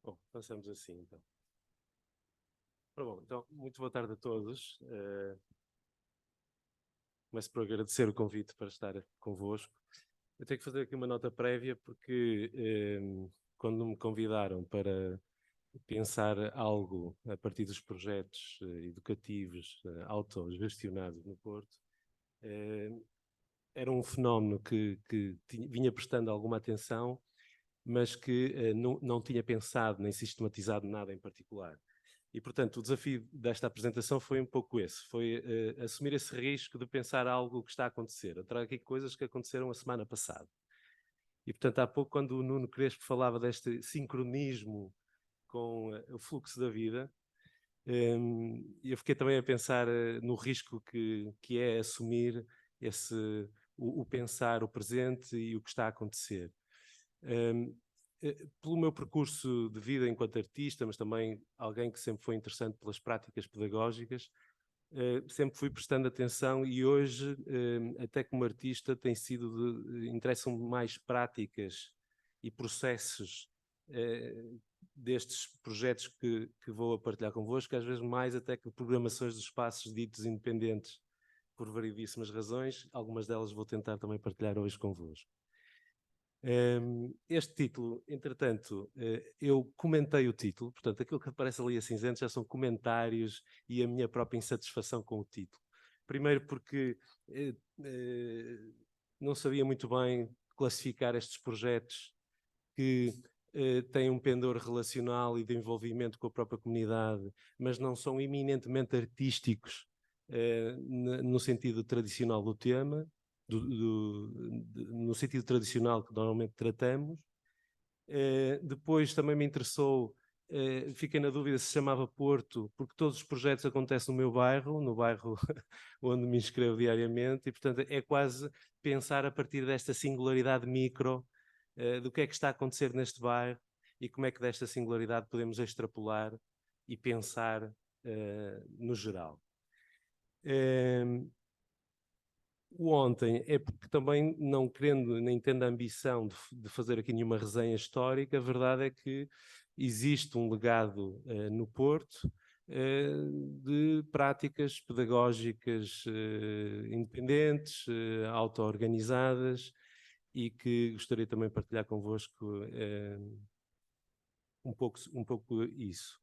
Bom, passamos assim então. Bom, então, muito boa tarde a todos. Começo por agradecer o convite para estar convosco. Eu tenho que fazer aqui uma nota prévia porque quando me convidaram para pensar algo a partir dos projetos educativos autogestionados no Porto, era um fenómeno que vinha prestando alguma atenção, mas que não tinha pensado nem sistematizado nada em particular. E, portanto, o desafio desta apresentação foi um pouco esse, foi assumir esse risco de pensar algo que está a acontecer. Eu trago aqui coisas que aconteceram a semana passada. E, portanto, há pouco, quando o Nuno Crespo falava deste sincronismo com o fluxo da vida, eu fiquei também a pensar no risco que é assumir o pensar o presente e o que está a acontecer. Pelo meu percurso de vida enquanto artista, mas também alguém que sempre foi interessante pelas práticas pedagógicas, sempre fui prestando atenção e hoje, até como artista, interessam-me mais práticas e processos destes projetos que vou a partilhar convosco, às vezes mais até que programações de espaços ditos independentes, por variedíssimas razões. Algumas delas vou tentar também partilhar hoje convosco. Este título, entretanto, eu comentei o título, portanto, aquilo que aparece ali a cinzento já são comentários e a minha própria insatisfação com o título. Primeiro porque não sabia muito bem classificar estes projetos que têm um pendor relacional e de envolvimento com a própria comunidade, mas não são eminentemente artísticos no sentido tradicional do tema, no sentido tradicional que normalmente tratamos. Depois também me interessou, fiquei na dúvida se chamava Porto, porque todos os projetos acontecem no meu bairro, no bairro onde me inscrevo diariamente, e portanto é quase pensar a partir desta singularidade micro do que é que está a acontecer neste bairro e como é que desta singularidade podemos extrapolar e pensar no geral. O ontem é porque também, não querendo nem tendo a ambição de fazer aqui nenhuma resenha histórica, a verdade é que existe um legado no Porto de práticas pedagógicas independentes, auto-organizadas, e que gostaria também de partilhar convosco um pouco isso.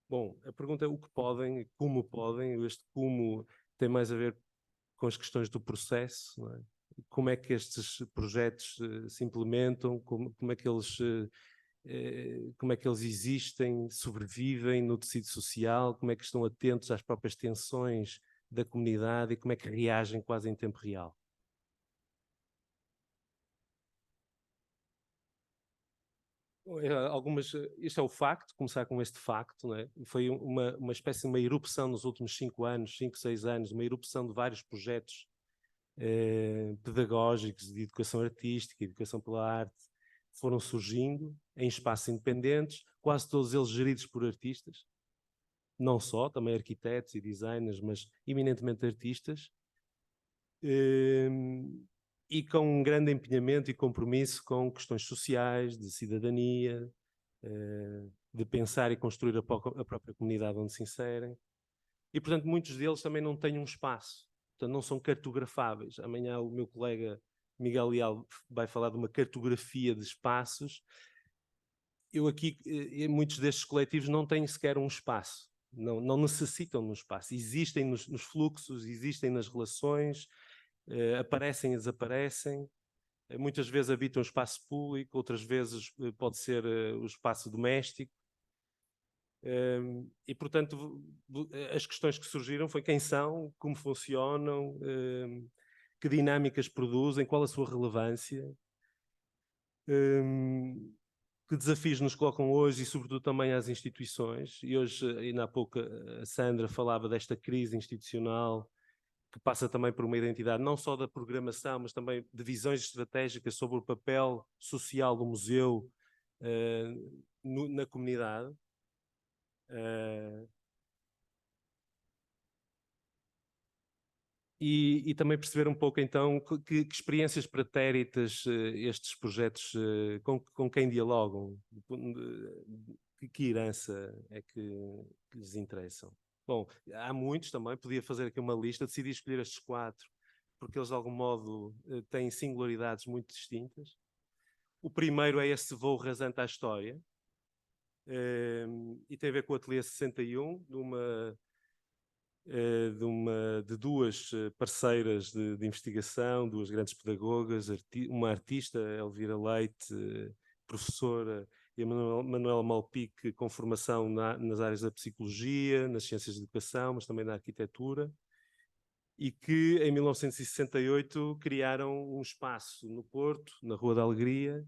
Bom, a pergunta é o que podem, como podem. Este como tem mais a ver com as questões do processo, não é? Como é que estes projetos se implementam, como é que eles existem, sobrevivem no tecido social, como é que estão atentos às próprias tensões da comunidade e como é que reagem quase em tempo real. Isto é o facto, começar com este facto, não é? Foi uma espécie de uma erupção nos últimos 5 anos, 5, 6 anos, uma erupção de vários projetos pedagógicos de educação artística, educação pela arte, foram surgindo em espaços independentes, quase todos eles geridos por artistas, não só, também arquitetos e designers, mas eminentemente artistas, e com um grande empenhamento e compromisso com questões sociais, de cidadania, de pensar e construir a própria comunidade onde se inserem. E, portanto, muitos deles também não têm um espaço, portanto, não são cartografáveis. Amanhã o meu colega Miguel Leal vai falar de uma cartografia de espaços. Eu aqui, muitos destes coletivos não têm sequer um espaço, não necessitam de um espaço. Existem nos fluxos, existem nas relações, aparecem e desaparecem. Muitas vezes habitam o espaço público, outras vezes pode ser o espaço doméstico. E, portanto, as questões que surgiram foi quem são, como funcionam, que dinâmicas produzem, qual a sua relevância, que desafios nos colocam hoje e, sobretudo, também às instituições. E hoje, ainda há pouco, a Sandra falava desta crise institucional que passa também por uma identidade não só da programação, mas também de visões estratégicas sobre o papel social do museu na comunidade. E também perceber um pouco então que experiências pretéritas estes projetos, com quem dialogam, que herança é que lhes interessam. Bom, há muitos também, podia fazer aqui uma lista, decidi escolher estes 4, porque eles de algum modo têm singularidades muito distintas. O primeiro é esse voo rasante à história, e tem a ver com o Ateliê 61, de duas parceiras de investigação, duas grandes pedagogas, uma artista, Elvira Leite, professora, e a Manuela Malpique, com formação nas áreas da psicologia, nas ciências de educação, mas também na arquitetura, e que em 1968 criaram um espaço no Porto, na Rua da Alegria,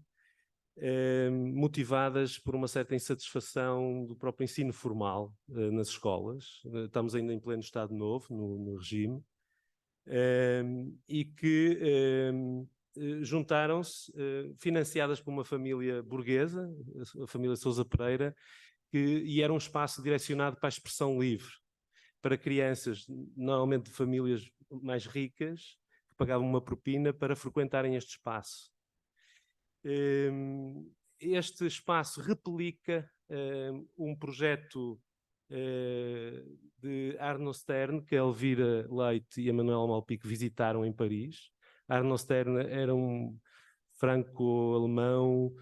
motivadas por uma certa insatisfação do próprio ensino formal nas escolas. Estamos ainda em pleno Estado Novo, no regime, e que juntaram-se, financiadas por uma família burguesa, a família Sousa Pereira, e era um espaço direcionado para a expressão livre, para crianças, normalmente de famílias mais ricas, que pagavam uma propina para frequentarem este espaço. Este espaço replica um projeto de Arno Stern, que a Elvira Leite e a Manuela Malpique visitaram em Paris. Arno Stern era um franco-alemão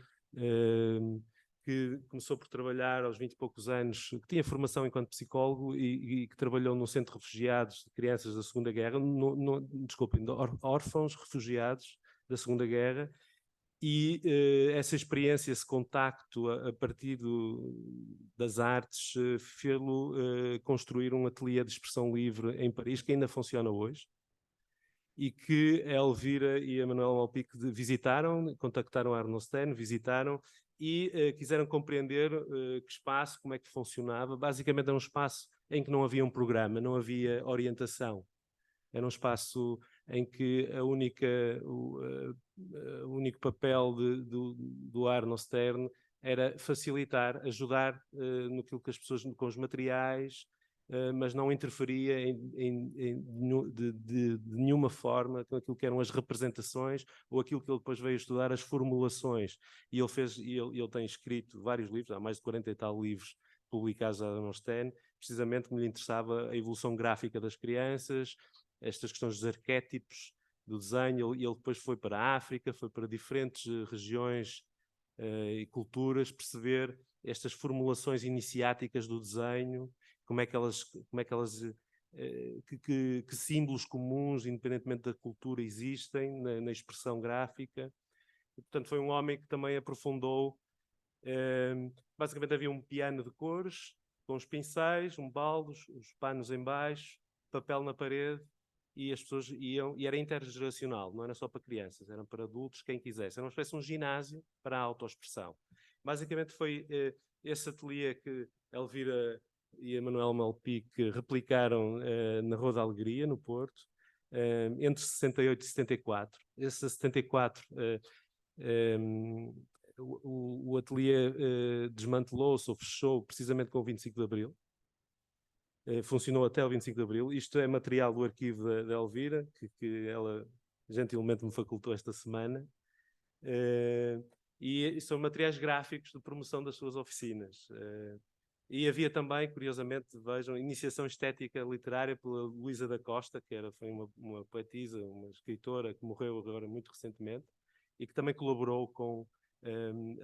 que começou por trabalhar aos 20 e poucos anos, que tinha formação enquanto psicólogo e que trabalhou num centro de refugiados de crianças da Segunda Guerra, desculpem, órfãos refugiados da Segunda Guerra. E essa experiência, esse contacto a partir das artes, fê-lo construir um ateliê de expressão livre em Paris, que ainda funciona hoje, e que a Elvira e a Manuela Malpique visitaram, contactaram a Arno Stern, visitaram e quiseram compreender que espaço, como é que funcionava. Basicamente era um espaço em que não havia um programa, não havia orientação. Era um espaço em que o único papel do Arno Stern era facilitar, ajudar naquilo que as pessoas, com os materiais, mas não interferia de nenhuma forma com aquilo que eram as representações ou aquilo que ele depois veio estudar, as formulações. E ele tem escrito vários livros, há mais de 40 e tal livros publicados a Arno Stern, precisamente que lhe interessava a evolução gráfica das crianças, estas questões dos arquétipos do desenho. Ele depois foi para a África, foi para diferentes regiões e culturas, perceber estas formulações iniciáticas do desenho, que símbolos comuns, independentemente da cultura, existem na expressão gráfica. E, portanto, foi um homem que também aprofundou. Basicamente havia um piano de cores, com os pincéis, um balde, os panos em baixo, papel na parede, e as pessoas iam, e era intergeracional, não era só para crianças, era para adultos, quem quisesse. Era uma espécie de um ginásio para a autoexpressão. Basicamente foi esse ateliê que Elvira e a Manuela Malpique replicaram na Rua da Alegria, no Porto, entre 68 e 74. Esse 74... o ateliê desmantelou-se ou fechou precisamente com o 25 de Abril. Funcionou até o 25 de Abril. Isto é material do arquivo da Elvira, que ela gentilmente me facultou esta semana. E são materiais gráficos de promoção das suas oficinas. E havia também, curiosamente, vejam, iniciação estética literária pela Luísa da Costa, que foi uma poetisa, uma escritora que morreu agora muito recentemente, e que também colaborou com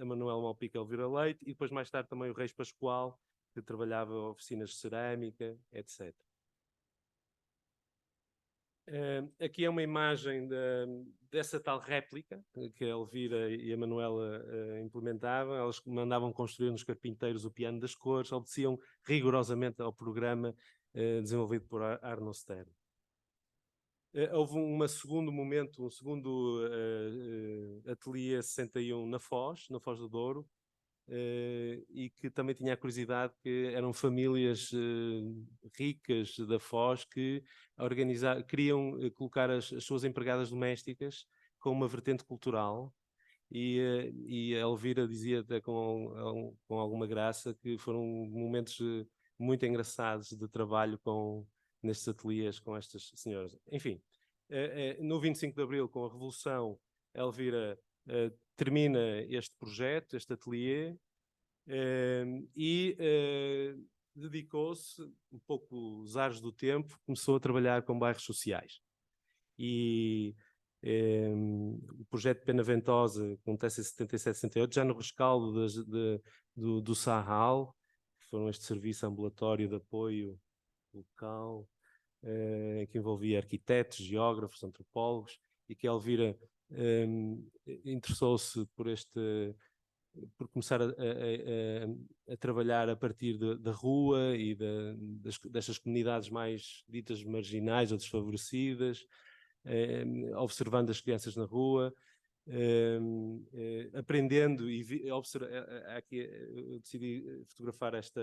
a Manuela Malpique e Elvira Leite, e depois mais tarde também o Reis Pascoal, que trabalhava oficinas de cerâmica, etc. Aqui é uma imagem dessa tal réplica que a Elvira e a Manuela implementavam. Elas mandavam construir nos carpinteiros o piano das cores, obedeciam rigorosamente ao programa desenvolvido por Arno Stern. Houve um segundo momento, um segundo ateliê 61 na Foz do Douro, e que também tinha a curiosidade que eram famílias ricas da Foz que queriam colocar as suas empregadas domésticas com uma vertente cultural, e a Elvira dizia até com alguma graça que foram momentos muito engraçados de trabalho com nestes ateliês com estas senhoras. Enfim, no 25 de Abril, com a Revolução, Elvira termina este projeto, este ateliê, e dedicou-se, um pouco os ares do tempo, começou a trabalhar com bairros sociais. E o projeto Pena Ventosa acontece em 77, 78, já no rescaldo do Sarral, que foram este serviço ambulatório de apoio local, que envolvia arquitetos, geógrafos, antropólogos, e que a Elvira interessou-se por começar a trabalhar a partir da rua e destas comunidades mais ditas marginais ou desfavorecidas, observando as crianças na rua, aprendendo e aqui eu decidi fotografar este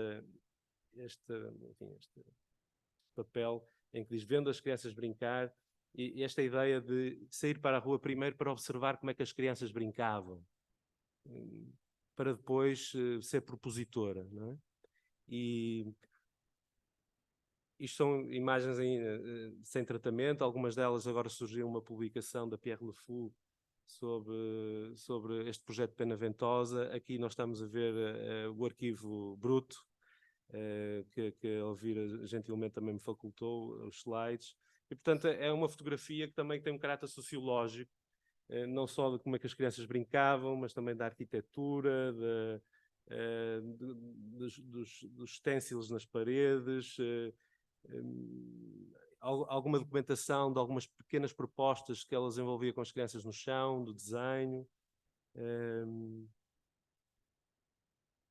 papel em que diz: vendo as crianças brincar, e esta ideia de sair para a rua primeiro para observar como é que as crianças brincavam, para depois ser propositora, não é? E isto são imagens sem tratamento, algumas delas agora surgiu uma publicação da Pierre Le Fou sobre este projeto Pena Ventosa. Aqui nós estamos a ver o arquivo bruto, que a Elvira gentilmente também me facultou, os slides, e portanto é uma fotografia que também tem um caráter sociológico, não só de como é que as crianças brincavam, mas também da arquitetura, dos utensílios nas paredes, alguma documentação de algumas pequenas propostas que ela desenvolvia com as crianças no chão, do desenho,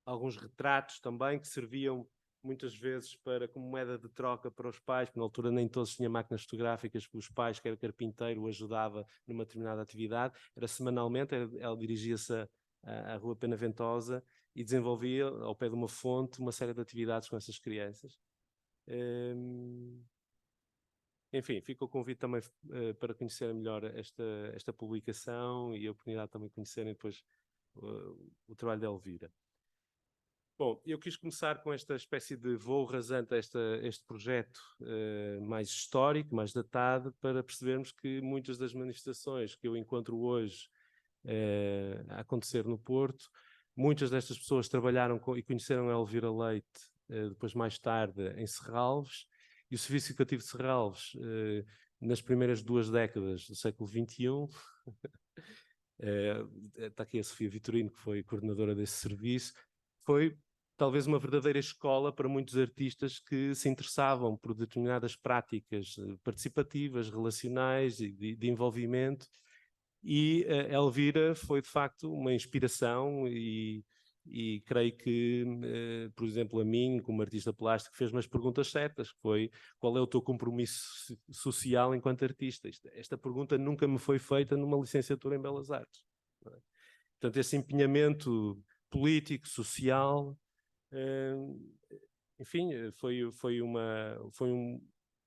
alguns retratos também que serviam muitas vezes como moeda de troca para os pais, porque na altura nem todos tinham máquinas fotográficas, porque os pais, que era carpinteiro, o ajudava numa determinada atividade. Era semanalmente, ela dirigia-se à Rua Pena Ventosa e desenvolvia, ao pé de uma fonte, uma série de atividades com essas crianças. Enfim, fica o convite também para conhecerem melhor esta publicação e a oportunidade também de conhecerem depois o trabalho da Elvira. Bom, eu quis começar com esta espécie de voo rasante a este projeto mais histórico, mais datado, para percebermos que muitas das manifestações que eu encontro hoje a acontecer no Porto, muitas destas pessoas trabalharam e conheceram a Elvira Leite depois mais tarde em Serralves, e o Serviço Educativo de Serralves, nas primeiras 2 décadas do século XXI, está aqui a Sofia Vitorino, que foi coordenadora desse serviço, foi talvez uma verdadeira escola para muitos artistas que se interessavam por determinadas práticas participativas, relacionais e de envolvimento, e a Elvira foi de facto uma inspiração e creio que, por exemplo, a mim, como artista plástico, fez-me as perguntas certas, que foi: qual é o teu compromisso social enquanto artista? Esta pergunta nunca me foi feita numa licenciatura em Belas Artes. Não é? Portanto, esse empenhamento político, social, enfim,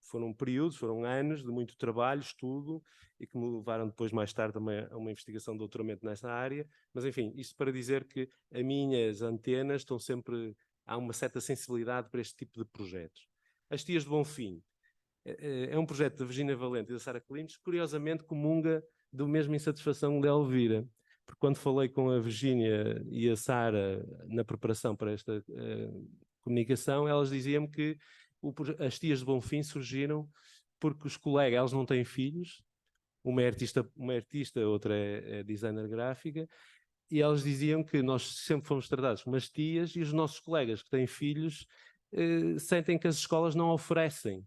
foram períodos, foram anos de muito trabalho, estudo, e que me levaram depois, mais tarde, também a uma investigação de doutoramento nessa área. Mas, enfim, isto para dizer que as minhas antenas estão sempre... Há uma certa sensibilidade para este tipo de projetos. As Tias de Bonfim é um projeto da Virginia Valente e da Sara Clines, curiosamente comunga do mesmo insatisfação da Elvira. Porque quando falei com a Virginia e a Sara na preparação para esta comunicação, elas diziam-me que as Tias de Bonfim surgiram porque os colegas, elas não têm filhos, uma é artista, outra é designer gráfica, e elas diziam que nós sempre fomos tratados como as tias, e os nossos colegas que têm filhos sentem que as escolas não oferecem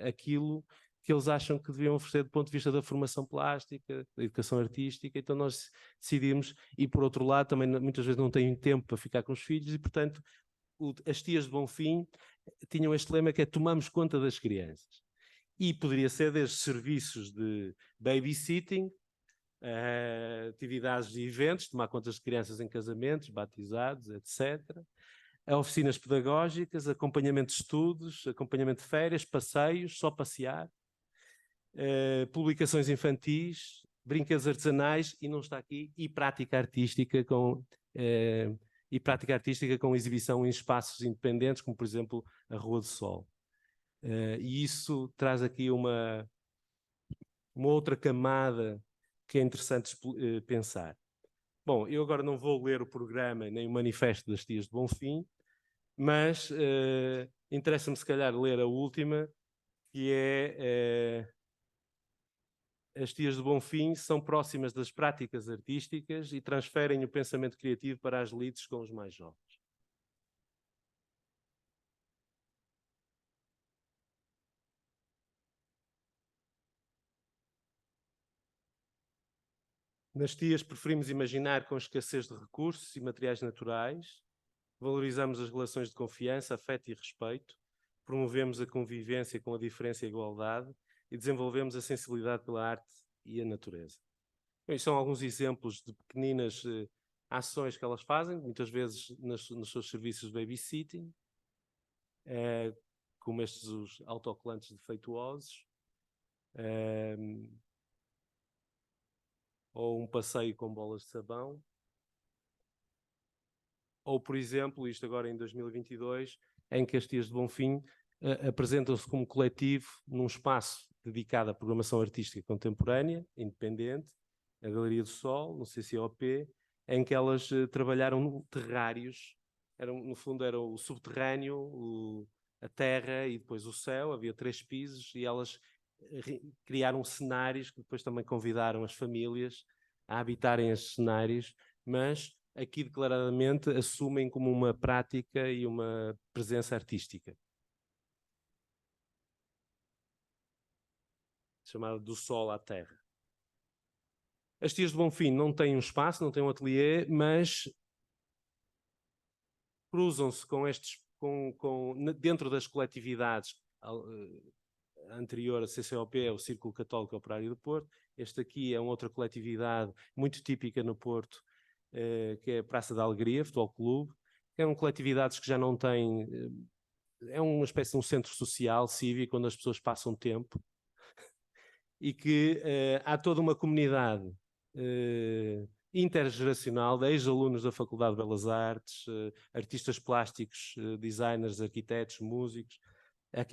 aquilo que eles acham que deviam oferecer do ponto de vista da formação plástica, da educação artística. Então nós decidimos, e por outro lado também muitas vezes não têm tempo para ficar com os filhos, e portanto as Tias de Bonfim tinham este lema que é: tomamos conta das crianças. E poderia ser desde serviços de babysitting, atividades e eventos, tomar conta das crianças em casamentos, batizados, etc., a oficinas pedagógicas, acompanhamento de estudos, acompanhamento de férias, passeios, só passear, publicações infantis, brinquedos artesanais, e não está aqui, e prática artística com exibição em espaços independentes, como por exemplo a Rua do Sol. E isso traz aqui uma outra camada que é interessante pensar. Bom, eu agora não vou ler o programa nem o manifesto das Tias de Bonfim, mas interessa-me se calhar ler a última, que é as Tias de Bonfim são próximas das práticas artísticas e transferem o pensamento criativo para as lides com os mais jovens. Nas Tias preferimos imaginar com escassez de recursos e materiais naturais, valorizamos as relações de confiança, afeto e respeito, promovemos a convivência com a diferença e a igualdade e desenvolvemos a sensibilidade pela arte e a natureza. Bem, são alguns exemplos de pequeninas ações que elas fazem, muitas vezes nos seus serviços de babysitting, como estes os autocolantes defeituosos, ou um passeio com bolas de sabão, ou, por exemplo, isto agora em 2022, em que as Tias de Bonfim apresentam-se como coletivo num espaço dedicado à programação artística contemporânea, independente, a Galeria do Sol, no CCOP, em que elas trabalharam terrários, no fundo era o subterrâneo, a terra e depois o céu, havia 3 pisos, e elas criaram cenários que depois também convidaram as famílias a habitarem esses cenários, mas aqui declaradamente assumem como uma prática e uma presença artística. Chamada do sol à terra. As Tias de Bonfim não têm um espaço, não têm um ateliê, mas cruzam-se com estes, dentro das coletividades anterior a CCOP, é o Círculo Católico Operário do Porto. Este aqui é uma outra coletividade muito típica no Porto, que é a Praça da Alegria, Futebol Clube. São coletividades que já não têm... é uma espécie de um centro social, cívico, onde as pessoas passam tempo e que há toda uma comunidade intergeracional de ex-alunos da Faculdade de Belas Artes, artistas plásticos, designers, arquitetos, músicos.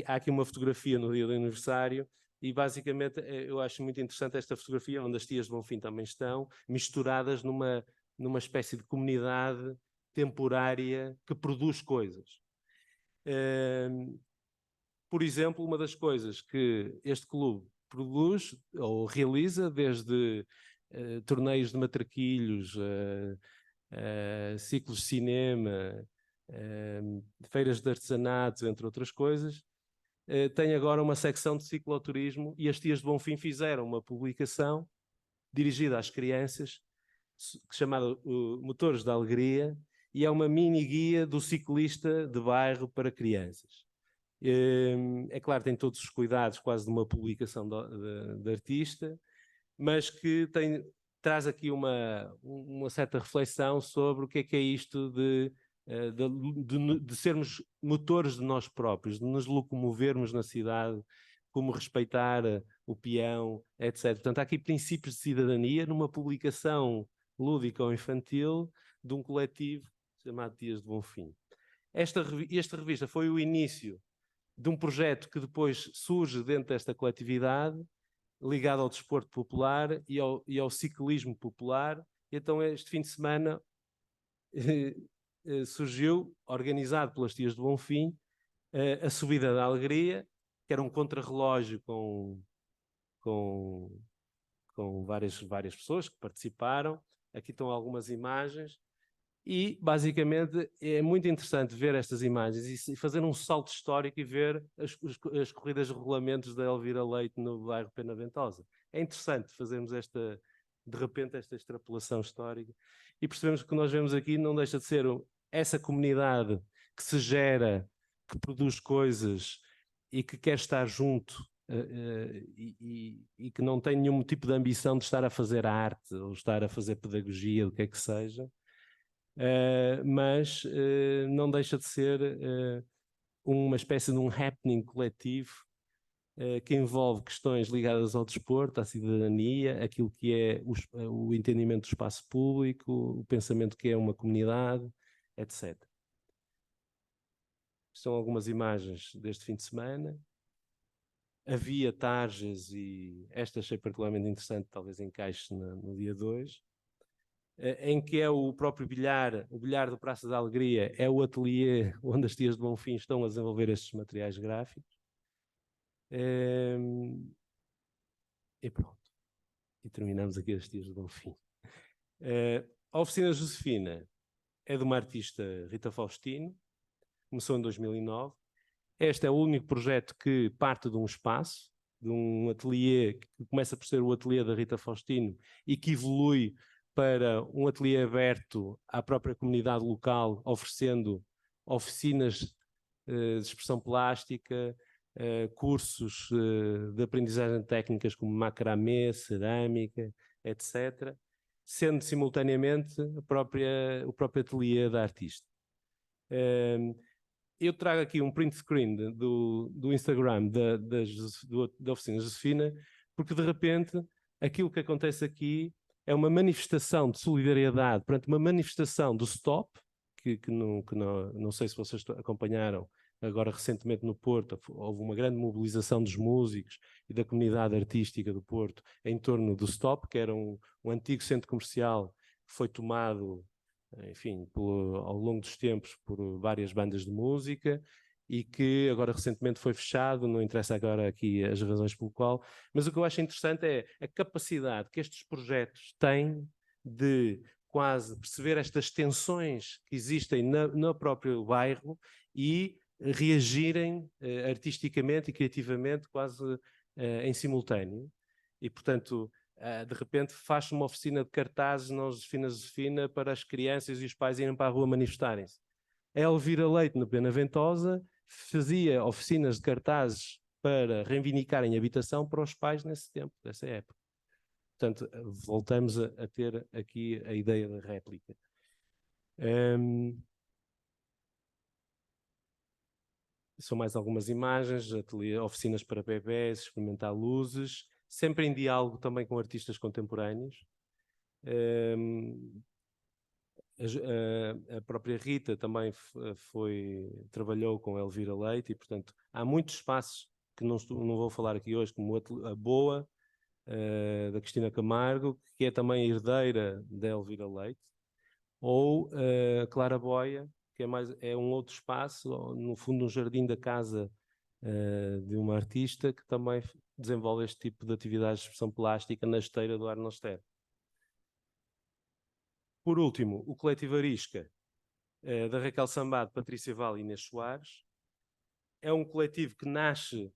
Há aqui uma fotografia no dia do aniversário e basicamente eu acho muito interessante esta fotografia onde as Tias de Bonfim também estão misturadas numa espécie de comunidade temporária que produz coisas. Por exemplo, uma das coisas que este clube produz ou realiza, desde torneios de matraquilhos, ciclos de cinema, feiras de artesanato, entre outras coisas, tem agora uma secção de cicloturismo e as Tias de Bonfim fizeram uma publicação dirigida às crianças, chamada Motores da Alegria, e é uma mini guia do ciclista de bairro para crianças. É claro, tem todos os cuidados quase de uma publicação de artista, mas que traz aqui uma certa reflexão sobre o que é isto de sermos motores de nós próprios, de nos locomovermos na cidade, como respeitar o peão, etc. Portanto, há aqui princípios de cidadania numa publicação lúdica ou infantil de um coletivo chamado Tias de Bonfim. Esta revista foi o início de um projeto que depois surge dentro desta coletividade, ligado ao desporto popular e ao ciclismo popular. E então este fim de semana surgiu, organizado pelas Tias de Bonfim, a Subida da Alegria, que era um contrarrelógio com várias pessoas que participaram. Aqui estão algumas imagens. E, basicamente, é muito interessante ver estas imagens e fazer um salto histórico e ver as corridas de regulamentos da Elvira Leite no bairro Pena Ventosa. É interessante fazermos de repente, esta extrapolação histórica e percebemos que o que nós vemos aqui não deixa de ser essa comunidade que se gera, que produz coisas e que quer estar junto e que não tem nenhum tipo de ambição de estar a fazer arte ou estar a fazer pedagogia, o que é que seja. Mas não deixa de ser uma espécie de um happening coletivo que envolve questões ligadas ao desporto, à cidadania, aquilo que é o entendimento do espaço público, o pensamento que é uma comunidade, etc. São algumas imagens deste fim de semana. havia tarjas, e esta achei particularmente interessante, talvez encaixe no dia 2, em que é o próprio bilhar, o bilhar do Praça da Alegria, é o ateliê onde as tias de Bonfim estão a desenvolver estes materiais gráficos. E pronto. E terminamos aqui as tias de Bonfim. A Oficina Josefina é de uma artista, Rita Faustino, começou em 2009. Este é o único projeto que parte de um espaço, de um ateliê que começa por ser o ateliê da Rita Faustino e que evolui para um ateliê aberto à própria comunidade local, oferecendo oficinas de expressão plástica, cursos de aprendizagem de técnicas como macramê, cerâmica, etc., sendo simultaneamente o próprio ateliê da artista. Eu trago aqui um print screen do Instagram da Oficina Josefina, porque de repente aquilo que acontece aqui é uma manifestação de solidariedade perante uma manifestação do Stop, que não sei se vocês acompanharam agora recentemente no Porto. Houve uma grande mobilização dos músicos e da comunidade artística do Porto em torno do Stop, que era um antigo centro comercial que foi tomado, enfim, ao longo dos tempos por várias bandas de música e que agora recentemente foi fechado. Não interessa agora aqui as razões pelo qual, mas o que eu acho interessante é a capacidade que estes projetos têm de quase perceber estas tensões que existem no próprio bairro e reagirem artisticamente e criativamente quase em simultâneo. E, portanto, de repente faz-se uma oficina de cartazes na Josefina para as crianças e os pais irem para a rua manifestarem-se. A Elvira Leite, na Pena Ventosa, fazia oficinas de cartazes para reivindicarem habitação para os pais nesse tempo, nessa época. Portanto, voltamos a ter aqui a ideia da réplica. São mais algumas imagens, oficinas para bebés, experimentar luzes, sempre em diálogo também com artistas contemporâneos. A própria Rita também trabalhou com Elvira Leite e, portanto, há muitos espaços que não vou falar aqui hoje, como a Boa, da Cristina Camargo, que é também herdeira da Elvira Leite, ou a Clara Boia, que é um outro espaço, no fundo um jardim da casa de uma artista que também desenvolve este tipo de atividades de expressão plástica na esteira do Arnold Ster. Por último, o Coletivo Arisca, da Raquel Sambado, Patrícia Vale e Inês Soares. É um coletivo que nasce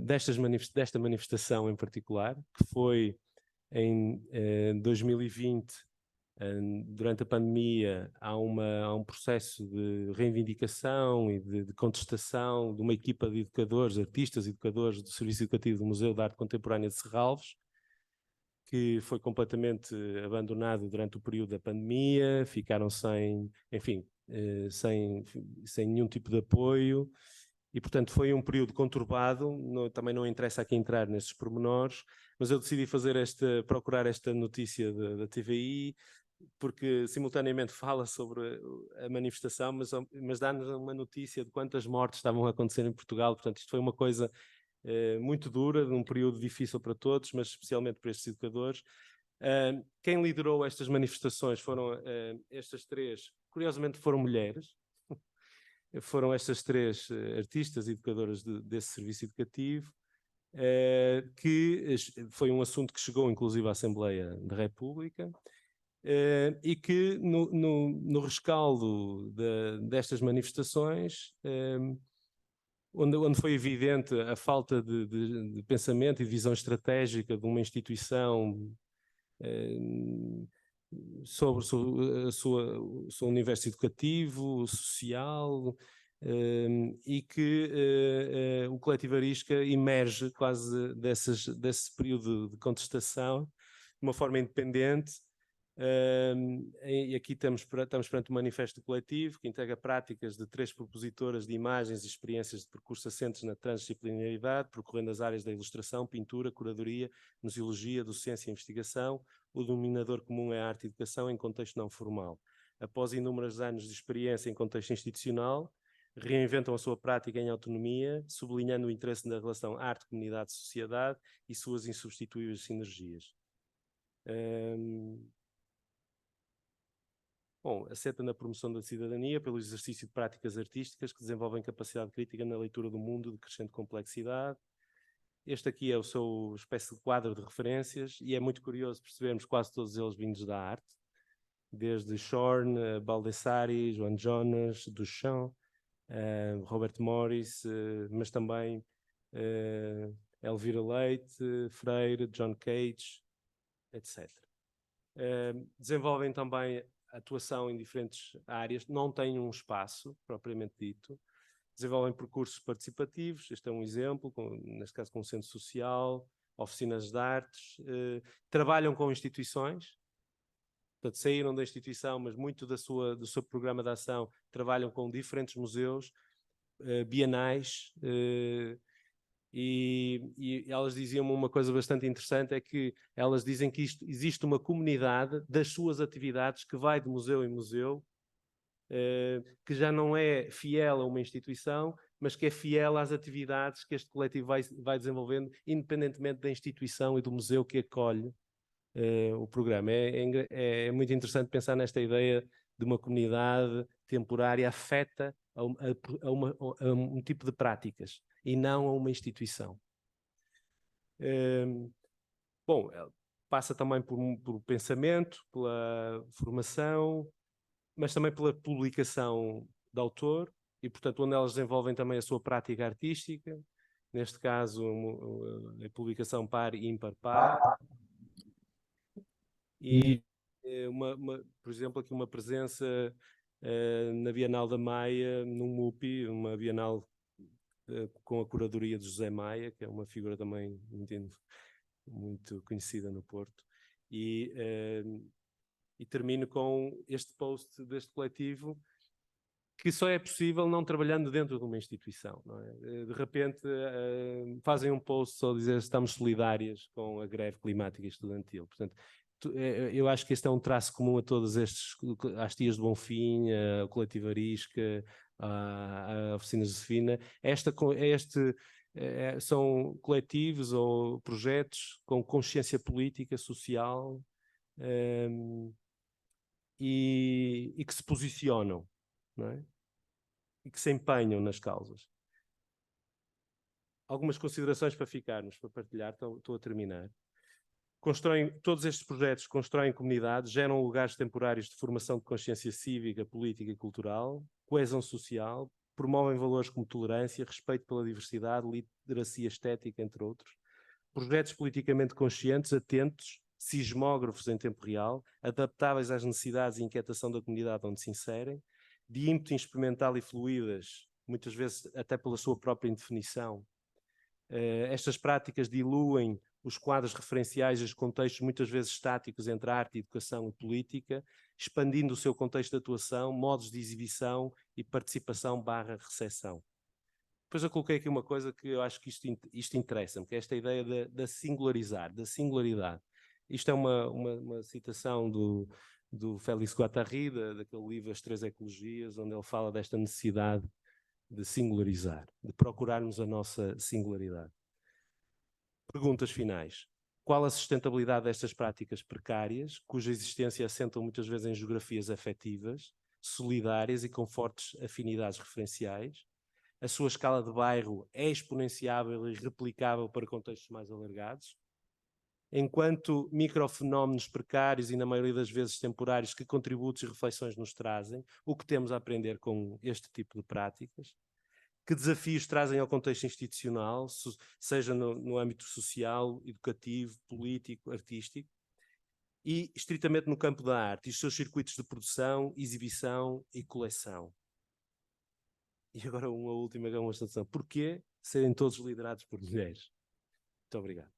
desta manifestação em particular, que foi em 2020, durante a pandemia. Há um processo de reivindicação e de contestação de uma equipa de educadores, artistas e educadores do Serviço Educativo do Museu de Arte Contemporânea de Serralves, que foi completamente abandonado durante o período da pandemia. Ficaram sem nenhum tipo de apoio e, portanto, foi um período conturbado. Também não interessa aqui entrar nestes pormenores, mas eu decidi procurar esta notícia da TVI, porque simultaneamente fala sobre a manifestação, mas dá-nos uma notícia de quantas mortes estavam a acontecer em Portugal. Portanto, isto foi uma coisa muito dura, de um período difícil para todos, mas especialmente para estes educadores. Quem liderou estas manifestações foram estas três, curiosamente foram mulheres, foram estas três artistas e educadoras desse serviço educativo, que foi um assunto que chegou inclusive à Assembleia da República, e que no rescaldo destas manifestações, onde foi evidente a falta de pensamento e de visão estratégica de uma instituição sobre o seu universo educativo, social, e que o Coletivo Arisca emerge quase desse período de contestação de uma forma independente. E aqui estamos perante um manifesto coletivo que integra práticas de três propositoras de imagens e experiências de percurso assentes na transdisciplinaridade, percorrendo as áreas da ilustração, pintura, curadoria, museologia, docência e investigação. O denominador comum é a arte e educação em contexto não formal. Após inúmeros anos de experiência em contexto institucional, reinventam a sua prática em autonomia, sublinhando o interesse na relação arte, comunidade, sociedade e suas insubstituíveis sinergias. Bom, assenta na promoção da cidadania pelo exercício de práticas artísticas que desenvolvem capacidade crítica na leitura do mundo de crescente complexidade. Este aqui é o seu espécie de quadro de referências e é muito curioso percebermos quase todos eles vindos da arte, desde Shorn, Baldessari, Joan Jonas, Duchamp, Robert Morris, mas também Elvira Leite, Freire, John Cage, etc. Desenvolvem também atuação em diferentes áreas, não têm um espaço propriamente dito, desenvolvem percursos participativos, este é um exemplo, neste caso com o centro social, oficinas de artes, trabalham com instituições, portanto saíram da instituição, mas muito do seu programa de ação trabalham com diferentes museus, bienais, e elas diziam-me uma coisa bastante interessante, é que elas dizem que existe uma comunidade das suas atividades que vai de museu em museu, que já não é fiel a uma instituição, mas que é fiel às atividades que este coletivo vai desenvolvendo, independentemente da instituição e do museu que acolhe o programa. É muito interessante pensar nesta ideia de uma comunidade temporária afeta a um tipo de práticas e não a uma instituição. Bom, passa também por pensamento, pela formação, mas também pela publicação de autor e, portanto, onde elas desenvolvem também a sua prática artística, neste caso a publicação par e ímpar par, e por exemplo, aqui uma presença na Bienal da Maia, no MUPI, uma Bienal com a curadoria de José Maia, que é uma figura também muito conhecida no Porto, e termino com este post deste coletivo, que só é possível não trabalhando dentro de uma instituição, não é? De repente fazem um post só a dizer estamos solidárias com a greve climática estudantil. Portanto, eu acho que este é um traço comum a todos estes, às Tias de Bonfim, ao Coletivo Arisca, à Oficina Josefina. São coletivos ou projetos com consciência política, social, e que se posicionam, não é? E que se empenham nas causas. Algumas considerações para ficarmos, para partilhar, estou a terminar. Todos estes projetos constroem comunidades, geram lugares temporários de formação de consciência cívica, política e cultural, coesão social, promovem valores como tolerância, respeito pela diversidade, literacia estética, entre outros. Projetos politicamente conscientes, atentos, sismógrafos em tempo real, adaptáveis às necessidades e inquietação da comunidade onde se inserem, de ímpeto experimental e fluídas, muitas vezes até pela sua própria indefinição. Estas práticas diluem os quadros referenciais e os contextos muitas vezes estáticos entre arte, educação e política, expandindo o seu contexto de atuação, modos de exibição e participação/recepção. Depois eu coloquei aqui uma coisa que eu acho que isto interessa-me, que é esta ideia da singularidade. Isto é uma citação do Félix Guattari, daquele livro As Três Ecologias, onde ele fala desta necessidade de singularizar, de procurarmos a nossa singularidade. Perguntas finais. Qual a sustentabilidade destas práticas precárias, cuja existência assentam muitas vezes em geografias afetivas, solidárias e com fortes afinidades referenciais? A sua escala de bairro é exponenciável e replicável para contextos mais alargados? Enquanto microfenómenos precários e, na maioria das vezes, temporários, que contributos e reflexões nos trazem? O que temos a aprender com este tipo de práticas? Que desafios trazem ao contexto institucional, seja no âmbito social, educativo, político, artístico? E, estritamente, no campo da arte e os seus circuitos de produção, exibição e coleção? E agora uma última constatação. Porquê serem todos liderados por mulheres? Muito obrigado.